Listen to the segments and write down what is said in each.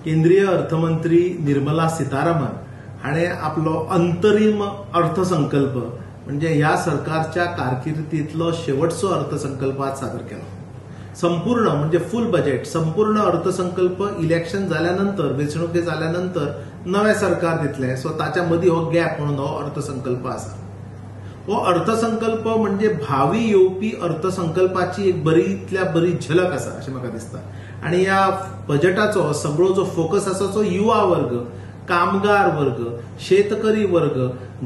केंद्रीय अर्थमंत्री निर्मला सीतारामन हाणे आपलो अंतरीम अर्थसंकल्प म्हणजे ह्या सरकारच्या कारकिर्दीतलो शेवटचो अर्थसंकल्प आज सादर केलो. संपूर्ण म्हणजे फुल बजेट संपूर्ण अर्थसंकल्प इलेक्शन जाल्यानंतर वेंचणुके जाल्यानंतर नवे सरकार दितले. सो ताच्या मदीं हो गॅप म्हणून हो अर्थसंकल्प आसा. हो अर्थसंकल्प म्हणजे भावी येवपी अर्थसंकल्पाची एक बरीतल्या बरी झलक आसा अशें म्हाका दिसता. आणि ह्या बजेटाचो सगळो जो फोकस आसा तो युवा वर्ग, कामगार वर्ग, शेतकरी वर्ग,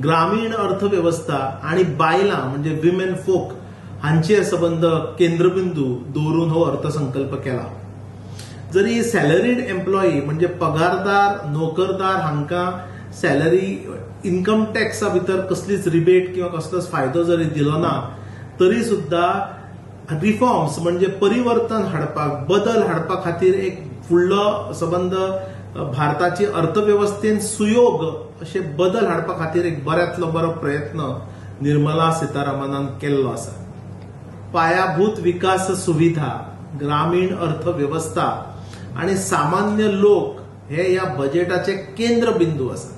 ग्रामीण अर्थव्यवस्था आणि बायलां म्हणजे विमेन फोक हांचे संबंध केंद्रबिंदू दवरून हो अर्थसंकल्प केला. जरी सॅलरीड एम्प्लॉई म्हणजे पगारदार नोकरदार हांकां सॅलरी इन्कम टॅक्सा भितर कसलीच रिबेट किंवा कसलोच फायदो जरी दिलो ना तरी सुद्धा रिफॉर्म्स म्हणजे परिवर्तन हाडपाक बदल हाडपा खातीर एक फुडलो संबंध भारताची अर्थव्यवस्थेन सुयोग असे बदल हाडपा खातीर एक बऱ्यांतलो बरो प्रयत्न निर्मला सीतारामनान केल्लो आसा. पायाभूत विकास सुविधा, ग्रामीण अर्थव्यवस्था आणि सामान्य लोक हे या बजेटाचे केंद्रबिंदू आसा.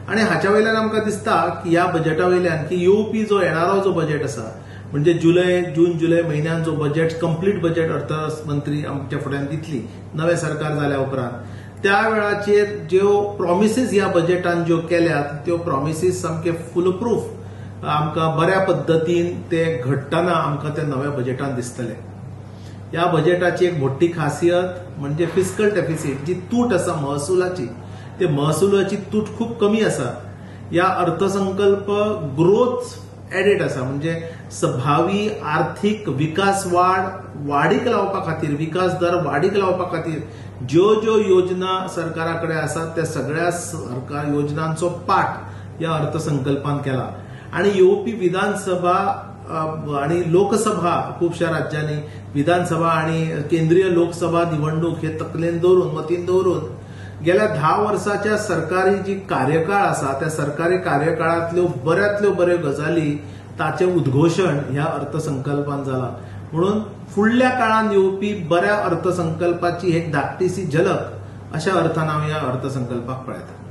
आणि हाच्या वयल्यान आमकां दिसता की ह्या बजेटा वयल्यान की येवपी जो येणारो जो बजेट आसा म्हणजे जून जुलै म्हयन्यात जो बजेट कंप्लीट बजेट अर्थमंत्री आमच्या फुड्यान दितली नवे सरकार जाल्या उपरांत त्या वेळाचेर ज्यो प्रॉमिसीस ह्या बजेटान ज्यो केल्यात त्यो प्रॉमिसीस सामके फुलप्रूफ आमकां बऱ्या पद्दतीन ते घडटना आमकां त्या नव्या बजेटान दिसतले. ह्या बजेटाची एक मोठी खासियत म्हणजे फिस्कल डेफिसीट जी तूट आसा महसुलाची ते महसुलाची तूट खूप कमी आसा. ह्या अर्थसंकल्प ग्रोथ एडेड आसा म्हणजे भावी आर्थिक विकास वाडीक लावपा खातीर विकास दर वाडीक लावपा खातीर ज्यो ज्यो योजना सरकाराकडे आसात त्या सगळ्या सरकार योजनांचो पाठ ह्या अर्थसंकल्पान केला. आणि येवपी विधानसभा आणि लोकसभा खुबशा राज्यांनी विधानसभा आणि केंद्रीय लोकसभा निवडणूक हे तकलेन दवरून मतीन दवरून गेल्या 10 वर्षाच्या सरकारी जी कार्यकाळ आसा त्या सरकारी कार्यकाळातल्यो बऱ्यातल्यो बऱ्यो गजाली ताचे उद्घोषण ह्या अर्थसंकल्पान जाला. म्हणून फुडल्या काळात येवपी बऱ्या अर्थसंकल्पाची एक धाकटीशी झलक अशा अर्थान हांव ह्या अर्थसंकल्पाक पळयता.